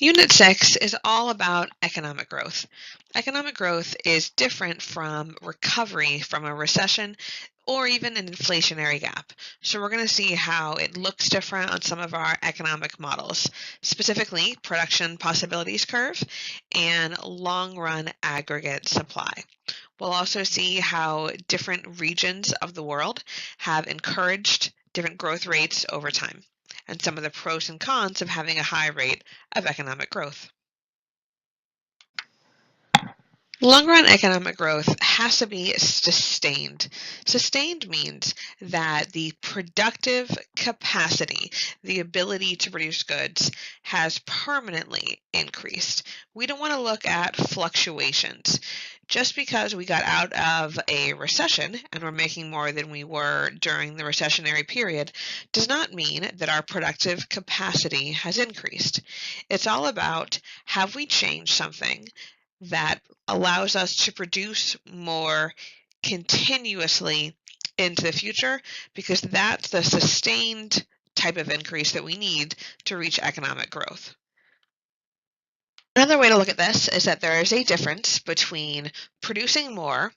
Unit 6 is all about economic growth. Economic growth is different from recovery from a recession or even an inflationary gap. So we're going to see how it looks different on some of our economic models, specifically production possibilities curve and long-run aggregate supply. We'll also see how different regions of the world have encouraged different growth rates over time, and some of the pros and cons of having a high rate of economic growth. Long-run economic growth has to be sustained. Sustained means that the productive capacity, the ability to produce goods, has permanently increased. We don't want to look at fluctuations. Just because we got out of a recession and we're making more than we were during the recessionary period does not mean that our productive capacity has increased. It's all about, have we changed something that allows us to produce more continuously into the future, because that's the sustained type of increase that we need to reach economic growth. Another way to look at this is that there is a difference between producing more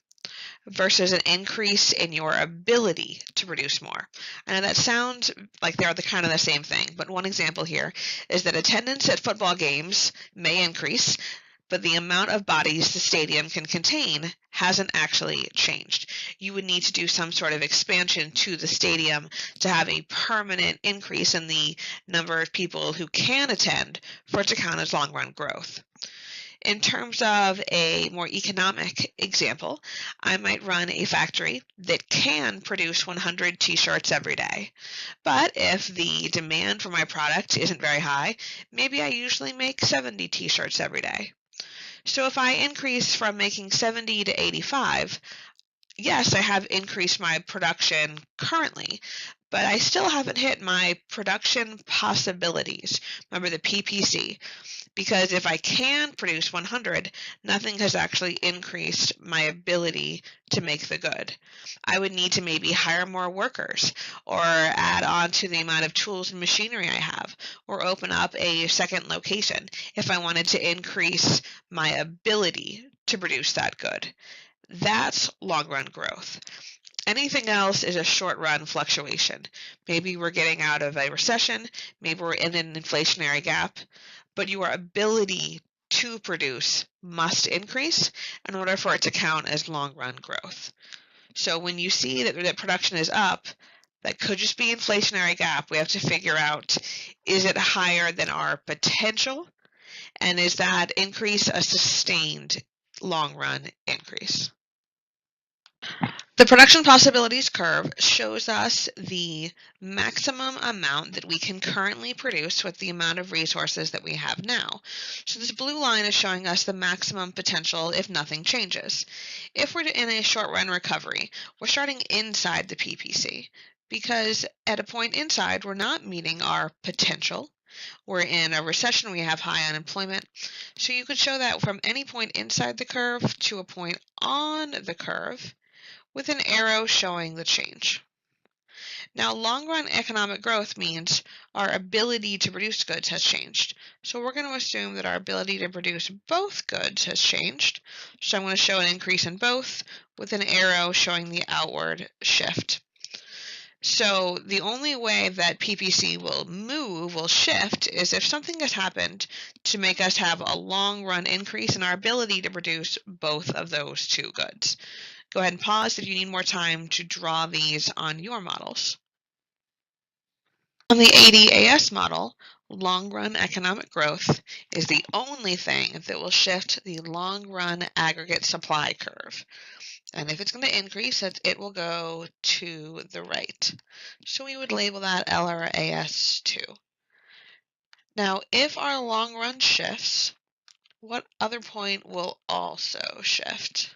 versus an increase in your ability to produce more. I know that sounds like they're kind of the same thing, but one example here is that attendance at football games may increase, but the amount of bodies the stadium can contain hasn't actually changed. You would need to do some sort of expansion to the stadium to have a permanent increase in the number of people who can attend for it to count as long-run growth. In terms of a more economic example, I might run a factory that can produce 100 t-shirts every day. But if the demand for my product isn't very high, maybe I usually make 70 t-shirts every day. So if I increase from making 70 to 85, yes, I have increased my production currently, but I still haven't hit my production possibilities. Remember the PPC, because if I can produce 100, nothing has actually increased my ability to make the good. I would need to maybe hire more workers, or add on to the amount of tools and machinery I have, or open up a second location if I wanted to increase my ability to produce that good. That's long-run growth. Anything else is a short-run fluctuation. Maybe we're getting out of a recession, maybe we're in an inflationary gap, but your ability to produce must increase in order for it to count as long-run growth. So when you see that production is up, that could just be inflationary gap. We have to figure out, is it higher than our potential? And is that increase a sustained long-run increase? The production possibilities curve shows us the maximum amount that we can currently produce with the amount of resources that we have now. So this blue line is showing us the maximum potential if nothing changes. If we're in a short-run recovery, we're starting inside the PPC, because at a point inside, we're not meeting our potential. We're in a recession, we have high unemployment. So you could show that from any point inside the curve to a point on the curve, with an arrow showing the change. Now, long-run economic growth means our ability to produce goods has changed. So we're going to assume that our ability to produce both goods has changed. So I'm going to show an increase in both with an arrow showing the outward shift. So the only way that PPC will shift, is if something has happened to make us have a long-run increase in our ability to produce both of those two goods. Go ahead and pause if you need more time to draw these on your models. On the ADAS model, long-run economic growth is the only thing that will shift the long-run aggregate supply curve. And if it's going to increase, it will go to the right. So we would label that LRAS2. Now, if our long run shifts, what other point will also shift?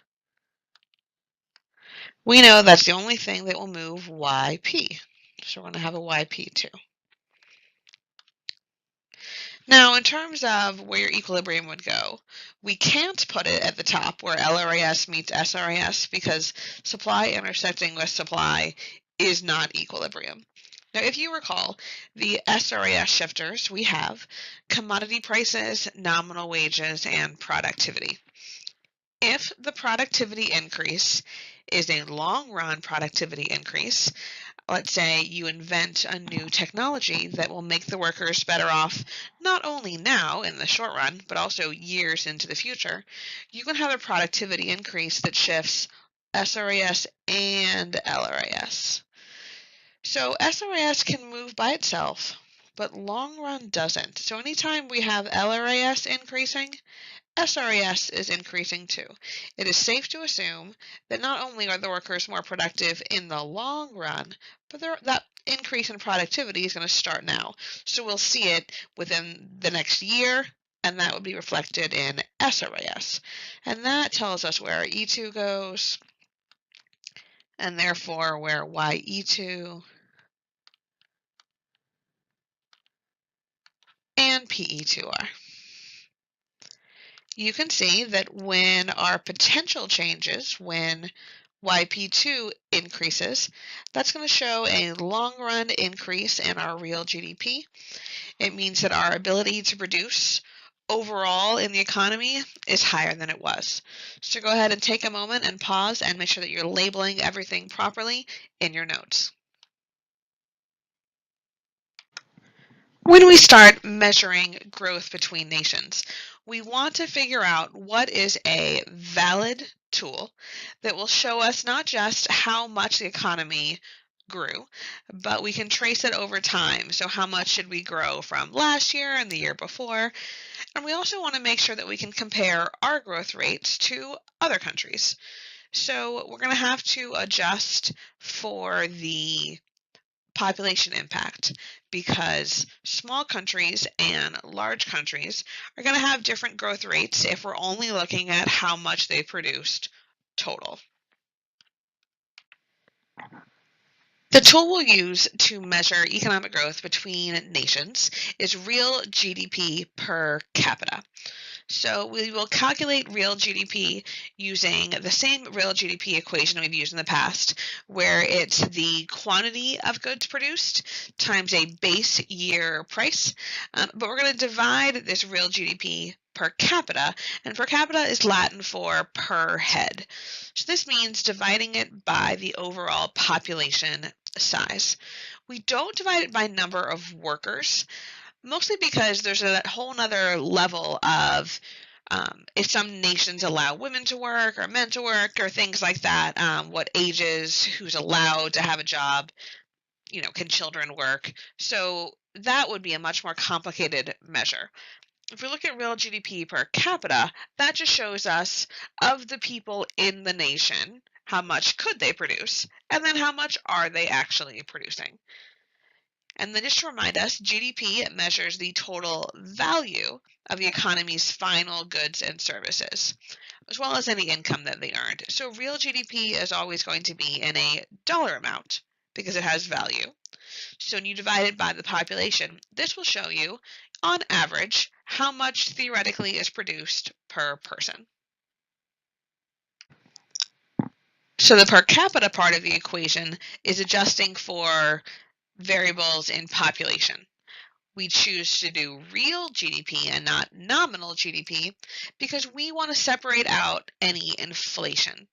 We know that's the only thing that will move YP. So we're going to have a YP2. Now, in terms of where your equilibrium would go, we can't put it at the top where LRAS meets SRAS, because supply intersecting with supply is not equilibrium. Now, if you recall, the SRAS shifters, we have commodity prices, nominal wages, and productivity. If the productivity increase is a long-run productivity increase, let's say you invent a new technology that will make the workers better off not only now in the short run, but also years into the future, you can have a productivity increase that shifts SRAS and LRAS. So SRAS can move by itself, but long run doesn't. So anytime we have LRAS increasing, SRAS is increasing too. It is safe to assume that not only are the workers more productive in the long run, but that increase in productivity is going to start now. So we'll see it within the next year, and that would be reflected in SRAS. And that tells us where E2 goes, and therefore where YE2 and PE2 are. You can see that when our potential changes, when YP2 increases, that's going to show a long-run increase in our real GDP. It means that our ability to produce overall in the economy is higher than it was. So go ahead and take a moment and pause and make sure that you're labeling everything properly in your notes. When we start measuring growth between nations, we want to figure out what is a valid tool that will show us not just how much the economy grew, but we can trace it over time. So how much did we grow from last year and the year before? And we also want to make sure that we can compare our growth rates to other countries. So we're going to have to adjust for the population impact because small countries and large countries are going to have different growth rates if we're only looking at how much they produced total. The tool we'll use to measure economic growth between nations is real GDP per capita. So we will calculate real GDP using the same real GDP equation we've used in the past, where it's the quantity of goods produced times a base year price. But we're going to divide this real GDP per capita, and per capita is Latin for per head. So this means dividing it by the overall population size. We don't divide it by number of workers, mostly because there's a whole other level of if some nations allow women to work or men to work or things like that, what ages, who's allowed to have a job, can children work? So that would be a much more complicated measure. If we look at real GDP per capita, that just shows us of the people in the nation, how much could they produce, and then how much are they actually producing. And then just to remind us, GDP measures the total value of the economy's final goods and services, as well as any income that they earned. So real GDP is always going to be in a dollar amount because it has value. So when you divide it by the population, this will show you, on average, how much theoretically is produced per person. So the per capita part of the equation is adjusting for variables in population. We choose to do real GDP and not nominal GDP because we want to separate out any inflation.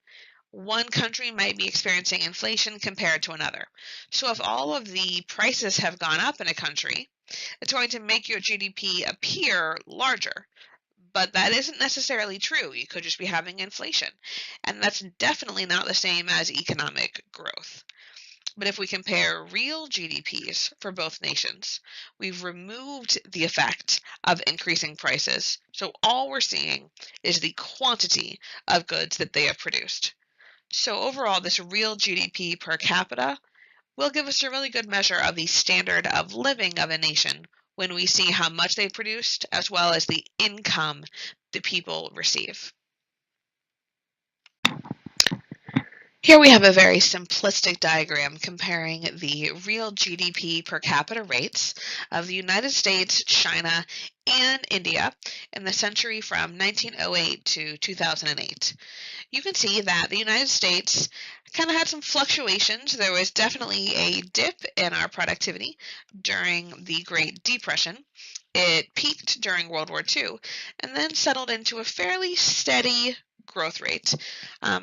One country might be experiencing inflation compared to another. So if all of the prices have gone up in a country, it's going to make your GDP appear larger. But that isn't necessarily true. You could just be having inflation. And that's definitely not the same as economic growth. But if we compare real GDPs for both nations, we've removed the effect of increasing prices. So all we're seeing is the quantity of goods that they have produced. So overall, this real GDP per capita will give us a really good measure of the standard of living of a nation when we see how much they produced as well as the income that people receive. Here we have a very simplistic diagram comparing the real GDP per capita rates of the United States, China, and India in the century from 1908 to 2008. You can see that the United States kind of had some fluctuations. There was definitely a dip in our productivity during the Great Depression. It peaked during World War II and then settled into a fairly steady growth rate.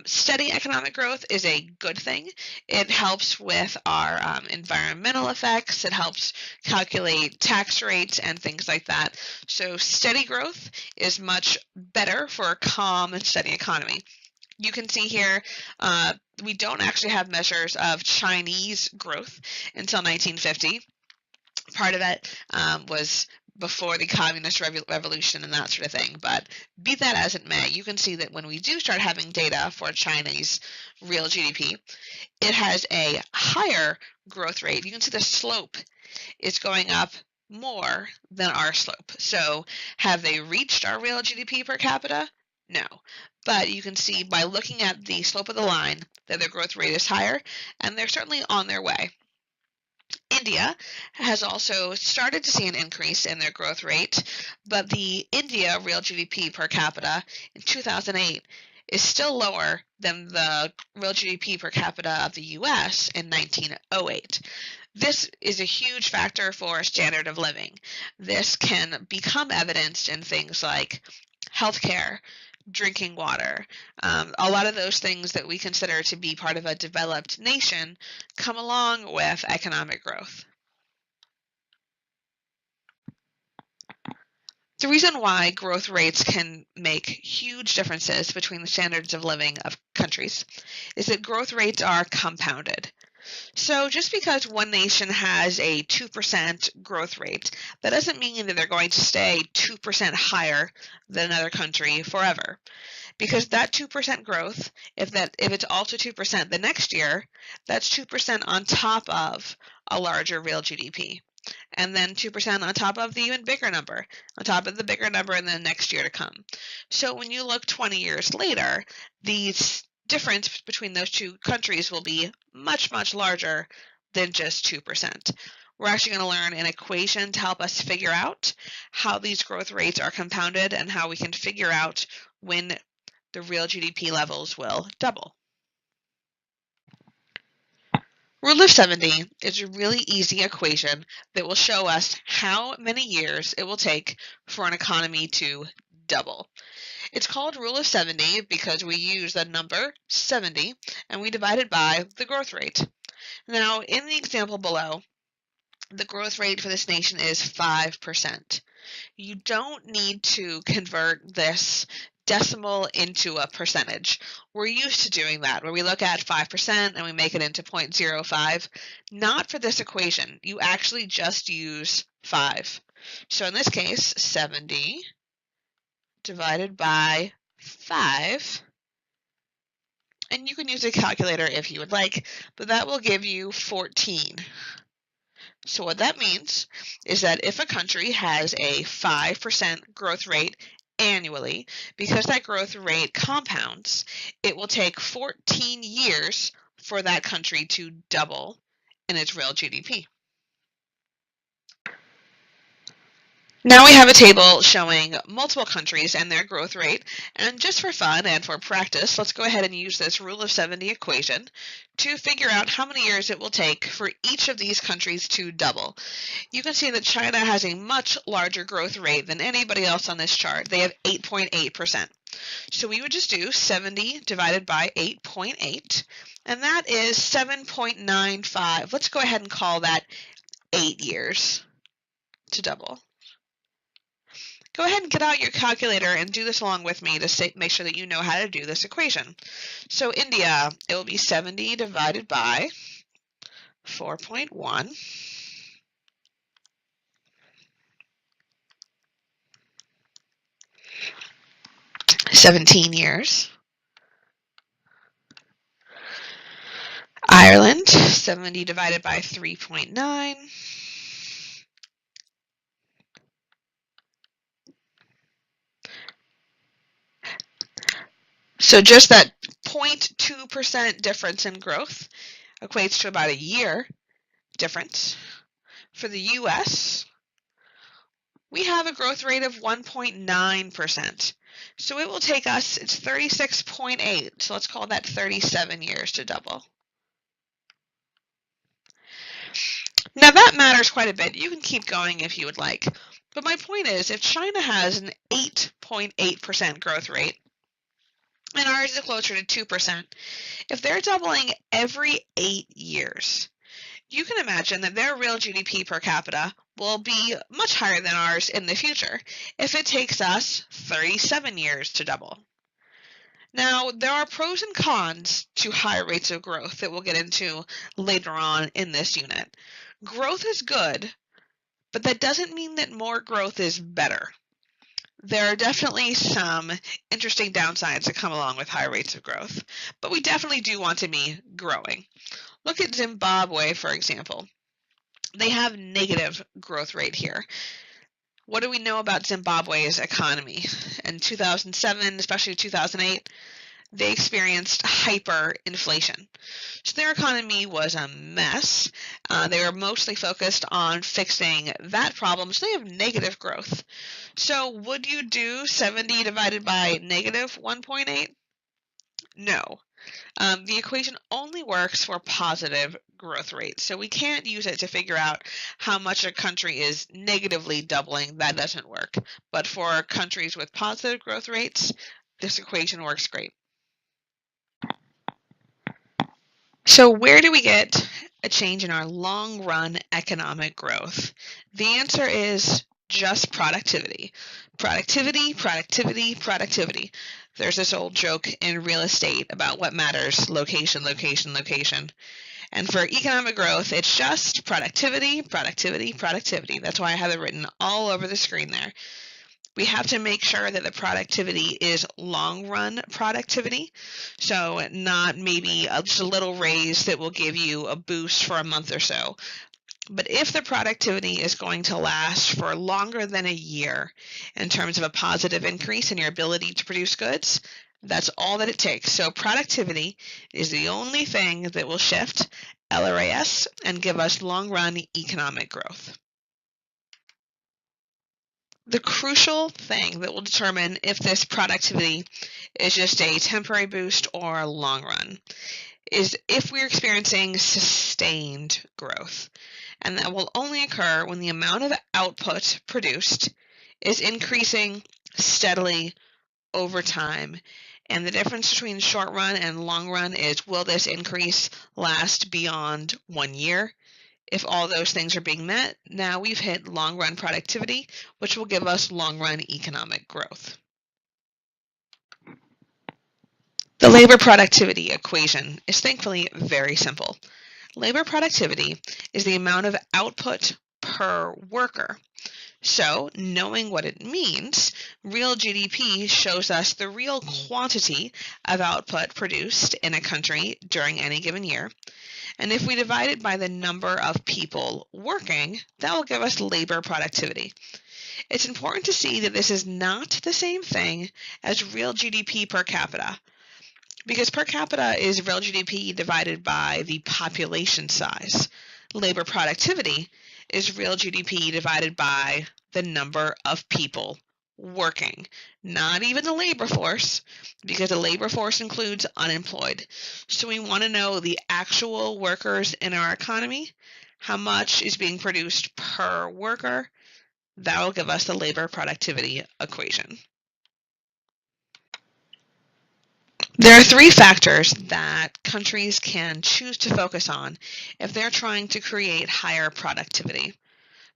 Steady economic growth is a good thing. It helps with our environmental effects. It helps calculate tax rates and things like that. So steady growth is much better for a calm and steady economy. You can see here, we don't actually have measures of Chinese growth until 1950. Part of it was before the communist revolution and that sort of thing. But be that as it may, you can see that when we do start having data for Chinese real GDP, it has a higher growth rate. You can see the slope is going up more than our slope. So have they reached our real GDP per capita? No. But you can see by looking at the slope of the line that their growth rate is higher, and they're certainly on their way. India has also started to see an increase in their growth rate, but the India real GDP per capita in 2008 is still lower than the real GDP per capita of the US in 1908. This is a huge factor for standard of living. This can become evidenced in things like healthcare, drinking water. A lot of those things that we consider to be part of a developed nation come along with economic growth. The reason why growth rates can make huge differences between the standards of living of countries is that growth rates are compounded. So just because one nation has a 2% growth rate, that doesn't mean that they're going to stay 2% higher than another country forever. Because that 2% growth, if it's also 2% the next year, that's 2% on top of a larger real GDP. And then 2% on top of the even bigger number, on top of the bigger number in the next year to come. So when you look 20 years later, the difference between those two countries will be much, much larger than just 2%. We're actually going to learn an equation to help us figure out how these growth rates are compounded and how we can figure out when the real GDP levels will double. Rule of 70 is a really easy equation that will show us how many years it will take for an economy to double. It's called Rule of 70 because we use the number 70 and we divide it by the growth rate. Now, in the example below, the growth rate for this nation is 5%. You don't need to convert this decimal into a percentage. We're used to doing that, where we look at 5% and we make it into 0.05. Not for this equation. You actually just use 5. So in this case, 70 divided by 5, and you can use a calculator if you would like, but that will give you 14. So what that means is that if a country has a 5% growth rate annually, because that growth rate compounds, it will take 14 years for that country to double in its real GDP. Now we have a table showing multiple countries and their growth rate, and just for fun and for practice, let's go ahead and use this Rule of 70 equation to figure out how many years it will take for each of these countries to double. You can see that China has a much larger growth rate than anybody else on this chart. They have 8.8%. So we would just do 70 divided by 8.8, and that is 7.95. Let's go ahead and call that 8 years to double. Go ahead and get out your calculator and do this along with me to make sure that you know how to do this equation. So India, it will be 70 divided by 4.1. $17 Ireland, 70 divided by 3.9. So just that 0.2% difference in growth equates to about a year difference. For the US, we have a growth rate of 1.9%. So it will take us, it's 36.8, so let's call that 37 years to double. Now that matters quite a bit. You can keep going if you would like. But my point is, if China has an 8.8% growth rate, and ours is closer to 2%, if they're doubling every 8 years, you can imagine that their real GDP per capita will be much higher than ours in the future if it takes us 37 years to double. Now, there are pros and cons to higher rates of growth that we'll get into later on in this unit. Growth is good, but that doesn't mean that more growth is better. There are definitely some interesting downsides that come along with high rates of growth, but we definitely do want to be growing. Look at Zimbabwe, for example. They have negative growth rate here. What do we know about Zimbabwe's economy? In 2007, especially 2008, they experienced hyperinflation. So their economy was a mess. They were mostly focused on fixing that problem, so they have negative growth. So would you do 70 divided by negative 1.8? No. The equation only works for positive growth rates, so we can't use it to figure out how much a country is negatively doubling. That doesn't work. But for countries with positive growth rates, this equation works great. So where do we get a change in our long-run economic growth? The answer is just productivity. Productivity, productivity, productivity. There's this old joke in real estate about what matters: location, location, location. And for economic growth, it's just productivity, productivity, productivity. That's why I have it written all over the screen there. We have to make sure that the productivity is long-run productivity, so not maybe just a little raise that will give you a boost for a month or so. But if the productivity is going to last for longer than a year in terms of a positive increase in your ability to produce goods, that's all that it takes. So productivity is the only thing that will shift LRAS and give us long-run economic growth. The crucial thing that will determine if this productivity is just a temporary boost or a long run is if we're experiencing sustained growth. And that will only occur when the amount of output produced is increasing steadily over time. And the difference between short run and long run is, will this increase last beyond 1 year? If all those things are being met, now we've hit long-run productivity, which will give us long-run economic growth. The labor productivity equation is thankfully very simple. Labor productivity is the amount of output per worker. So, knowing what it means, real GDP shows us the real quantity of output produced in a country during any given year. And if we divide it by the number of people working, that will give us labor productivity. It's important to see that this is not the same thing as real GDP per capita, because per capita is real GDP divided by the population size. Labor productivity is real GDP divided by the number of people working, not even the labor force, because the labor force includes unemployed. So we want to know the actual workers in our economy, how much is being produced per worker. That will give us the labor productivity equation. There are 3 factors that countries can choose to focus on if they're trying to create higher productivity.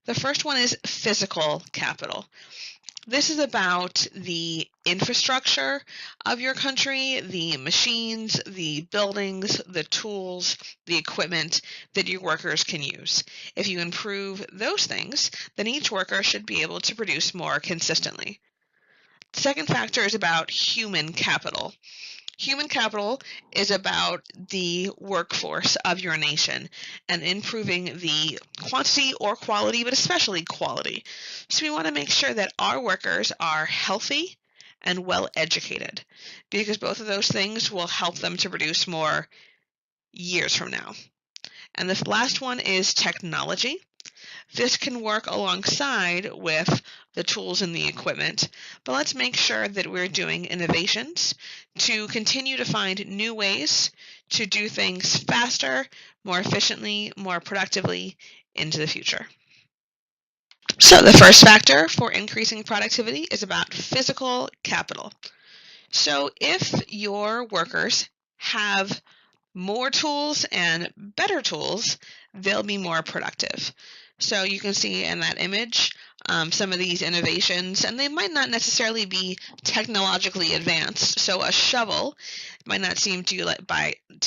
The first one is physical capital. This is about the infrastructure of your country, the machines, the buildings, the tools, the equipment that your workers can use. If you improve those things, then each worker should be able to produce more consistently. The second factor is about human capital. Human capital is about the workforce of your nation and improving the quantity or quality, but especially quality. So we want to make sure that our workers are healthy and well-educated, because both of those things will help them to produce more years from now. And the last one is technology. This can work alongside with the tools and the equipment, but let's make sure that we're doing innovations to continue to find new ways to do things faster, more efficiently, more productively into the future. So the first factor for increasing productivity is about physical capital. So if your workers have more tools and better tools, they'll be more productive. So you can see in that image some of these innovations, and they might not necessarily be technologically advanced. So a shovel might not seem to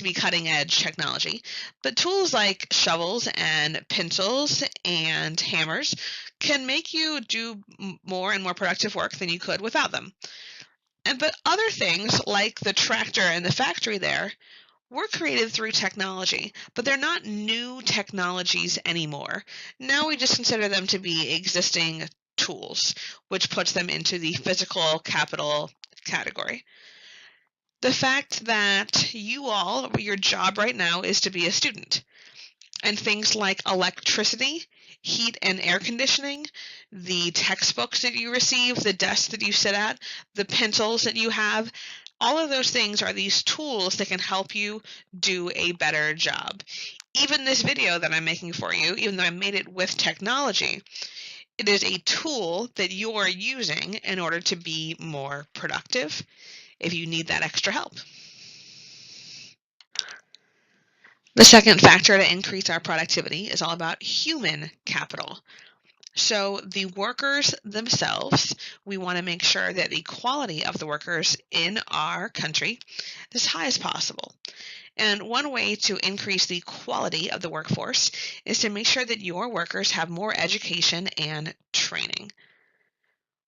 be cutting edge technology, but tools like shovels and pencils and hammers can make you do more and more productive work than you could without them. But other things like the tractor in the factory there were created through technology, but they're not new technologies anymore. Now we just consider them to be existing tools, which puts them into the physical capital category. The fact that your job right now is to be a student, and things like electricity, heat and air conditioning, the textbooks that you receive, the desks that you sit at, the pencils that you have, all of those things are these tools that can help you do a better job. Even this video that I'm making for you, even though I made it with technology, it is a tool that you're using in order to be more productive if you need that extra help. The second factor to increase our productivity is all about human capital. So the workers themselves, we want to make sure that the quality of the workers in our country is as high as possible. And one way to increase the quality of the workforce is to make sure that your workers have more education and training.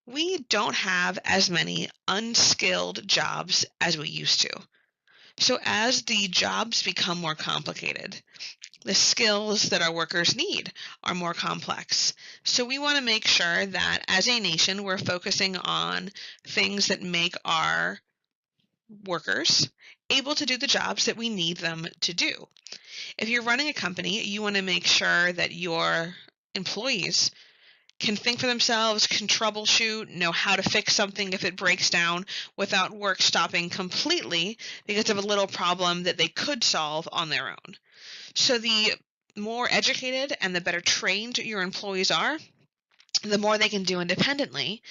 We don't have as many unskilled jobs as we used to. So as the jobs become more complicated, the skills that our workers need are more complex. So we want to make sure that as a nation, we're focusing on things that make our workers able to do the jobs that we need them to do. If you're running a company, you want to make sure that your employees can think for themselves, can troubleshoot, know how to fix something if it breaks down without work stopping completely because of a little problem that they could solve on their own. So the more educated and the better trained your employees are, the more they can do independently,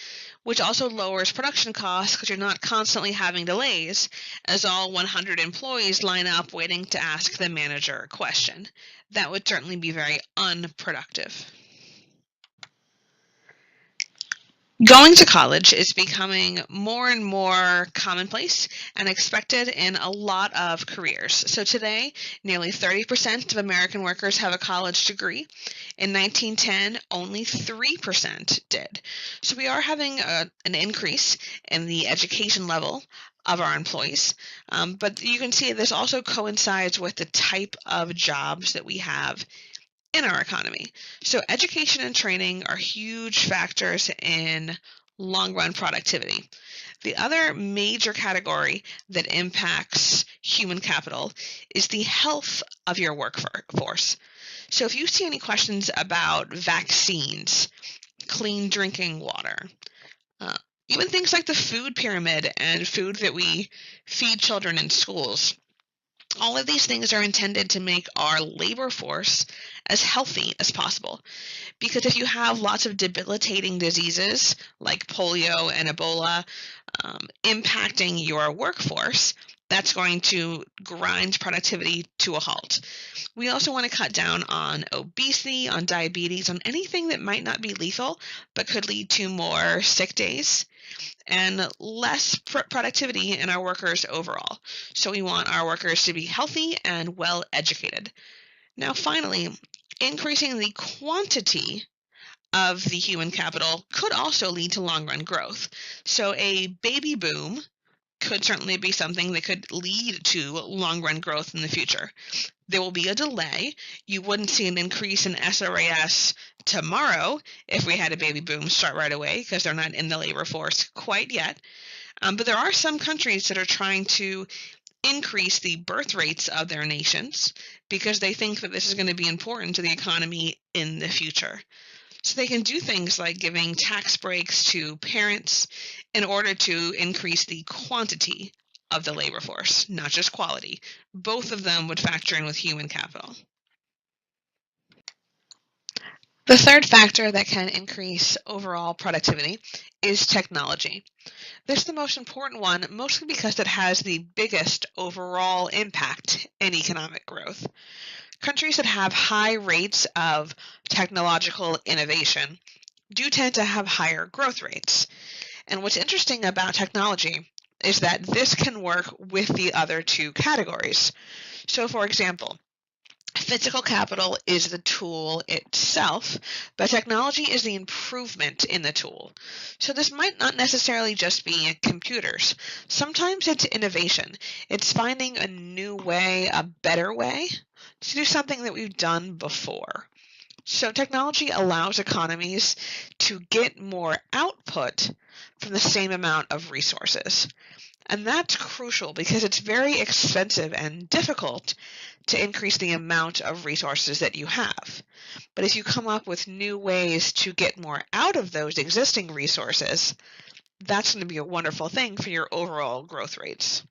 which also lowers production costs because you're not constantly having delays as all 100 employees line up waiting to ask the manager a question. That would certainly be very unproductive. Going to college is becoming more and more commonplace and expected in a lot of careers. So today, nearly 30% of American workers have a college degree. In 1910, only 3% did. So we are having an increase in the education level of our employees. But you can see this also coincides with the type of jobs that we have in our economy. So education and training are huge factors in long-run productivity. The other major category that impacts human capital is the health of your workforce. So if you see any questions about vaccines, clean drinking water, even things like the food pyramid and food that we feed children in schools, all of these things are intended to make our labor force as healthy as possible. Because if you have lots of debilitating diseases like polio and Ebola impacting your workforce, that's going to grind productivity to a halt. We also want to cut down on obesity, on diabetes, on anything that might not be lethal but could lead to more sick days and less productivity in our workers overall. So we want our workers to be healthy and well educated. Now finally, increasing the quantity of the human capital could also lead to long-run growth. So a baby boom could certainly be something that could lead to long-run growth in the future. There will be a delay. You wouldn't see an increase in SRAS tomorrow if we had a baby boom start right away because they're not in the labor force quite yet. But there are some countries that are trying to increase the birth rates of their nations because they think that this is going to be important to the economy in the future. So they can do things like giving tax breaks to parents in order to increase the quantity of the labor force, not just quality. Both of them would factor in with human capital. The third factor that can increase overall productivity is technology. This is the most important one, mostly because it has the biggest overall impact in economic growth. Countries that have high rates of technological innovation do tend to have higher growth rates. And what's interesting about technology is that this can work with the other two categories. So, for example, physical capital is the tool itself, but technology is the improvement in the tool. So this might not necessarily just be computers. Sometimes it's innovation. It's finding a new way, a better way to do something that we've done before. So technology allows economies to get more output from the same amount of resources. And that's crucial because it's very expensive and difficult to increase the amount of resources that you have. But if you come up with new ways to get more out of those existing resources, that's going to be a wonderful thing for your overall growth rates.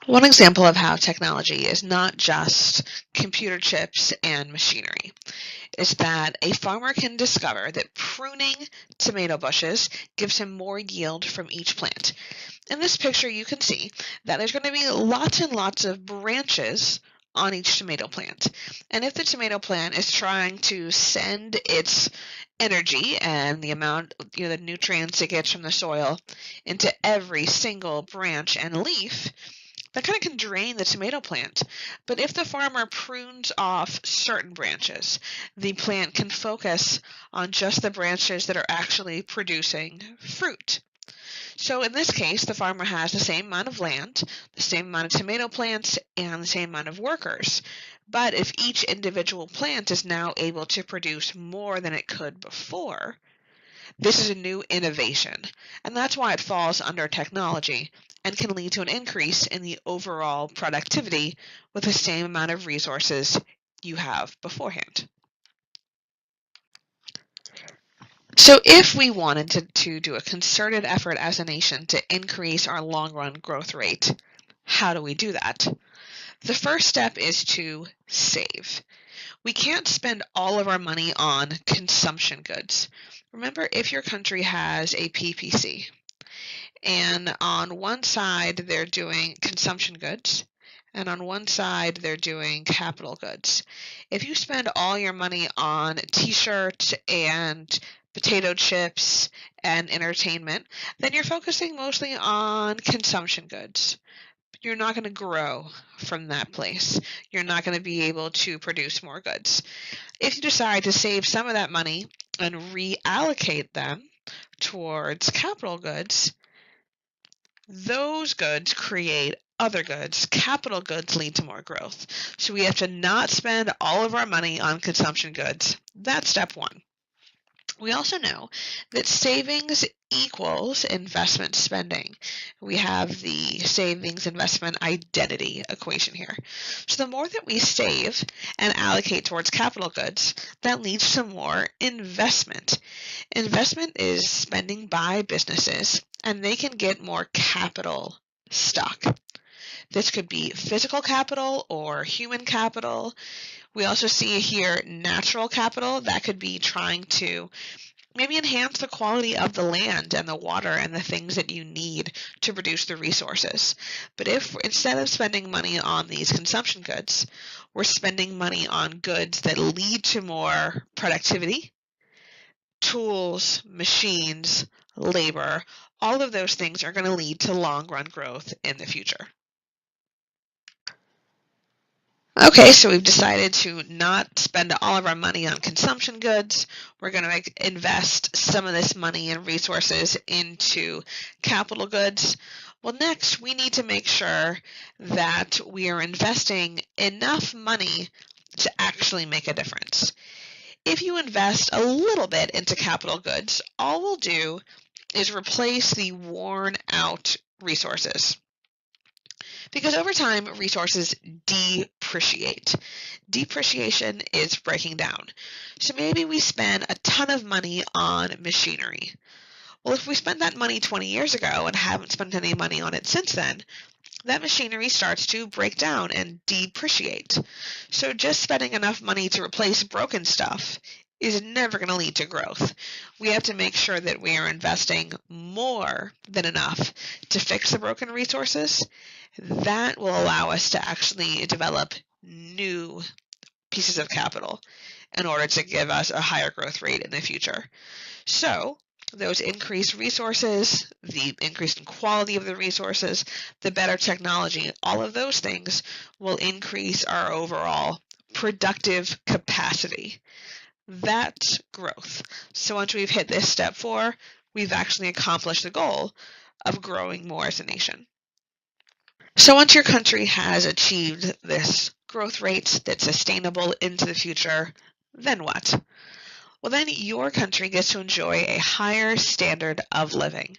One example of how technology is not just computer chips and machinery is that a farmer can discover that pruning tomato bushes gives him more yield from each plant. In this picture, you can see that there's going to be lots and lots of branches on each tomato plant. And if the tomato plant is trying to send its energy and the amount, the nutrients it gets from the soil into every single branch and leaf, that kind of can drain the tomato plant. But if the farmer prunes off certain branches, the plant can focus on just the branches that are actually producing fruit. So in this case, the farmer has the same amount of land, the same amount of tomato plants, and the same amount of workers. But if each individual plant is now able to produce more than it could before, this is a new innovation, and that's why it falls under technology and can lead to an increase in the overall productivity with the same amount of resources you have beforehand. So if we wanted to do a concerted effort as a nation to increase our long-run growth rate, how do we do that? The first step is to save. We can't spend all of our money on consumption goods. Remember, if your country has a PPC, and on one side they're doing consumption goods, and on one side they're doing capital goods. If you spend all your money on t-shirts and potato chips and entertainment, then you're focusing mostly on consumption goods. You're not going to grow from that place. You're not going to be able to produce more goods. If you decide to save some of that money and reallocate them towards capital goods, those goods create other goods. Capital goods lead to more growth. So we have to not spend all of our money on consumption goods. That's step one. We also know that savings equals investment spending. We have the savings investment identity equation here. So the more that we save and allocate towards capital goods, that leads to more investment. Investment is spending by businesses, and they can get more capital stock. This could be physical capital or human capital. We also see here natural capital. That could be trying to maybe enhance the quality of the land and the water and the things that you need to produce the resources. But if instead of spending money on these consumption goods, we're spending money on goods that lead to more productivity, tools, machines, labor, all of those things are going to lead to long-run growth in the future. Okay, so we've decided to not spend all of our money on consumption goods. We're going to invest some of this money and resources into capital goods. Well, next, we need to make sure that we are investing enough money to actually make a difference. If you invest a little bit into capital goods, all we'll do is replace the worn out resources. Because over time, resources depreciate. Depreciation is breaking down. So maybe we spend a ton of money on machinery. Well, if we spent that money 20 years ago and haven't spent any money on it since then, that machinery starts to break down and depreciate. So just spending enough money to replace broken stuff is never going to lead to growth. We have to make sure that we are investing more than enough to fix the broken resources. That will allow us to actually develop new pieces of capital in order to give us a higher growth rate in the future. So those increased resources, the increase in quality of the resources, the better technology, all of those things will increase our overall productive capacity. That's growth. So once we've hit this step 4, we've actually accomplished the goal of growing more as a nation. So once your country has achieved this growth rate that's sustainable into the future, then what? Well, then your country gets to enjoy a higher standard of living.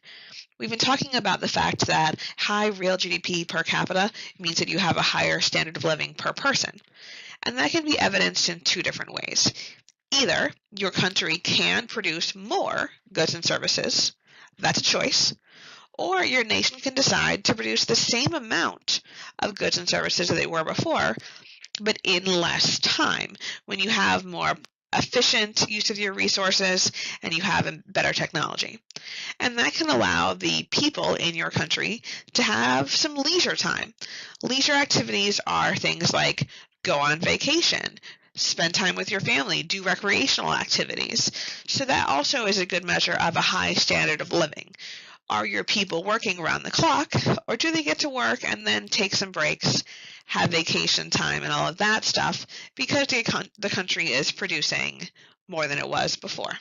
We've been talking about the fact that high real GDP per capita means that you have a higher standard of living per person. And that can be evidenced in 2 different ways. Either your country can produce more goods and services, that's a choice, or your nation can decide to produce the same amount of goods and services that they were before, but in less time, when you have more efficient use of your resources and you have better technology. And that can allow the people in your country to have some leisure time. Leisure activities are things like go on vacation, spend time with your family, do recreational activities. So that also is a good measure of a high standard of living. Are your people working around the clock, or do they get to work and then take some breaks, have vacation time and all of that stuff because the country is producing more than it was before?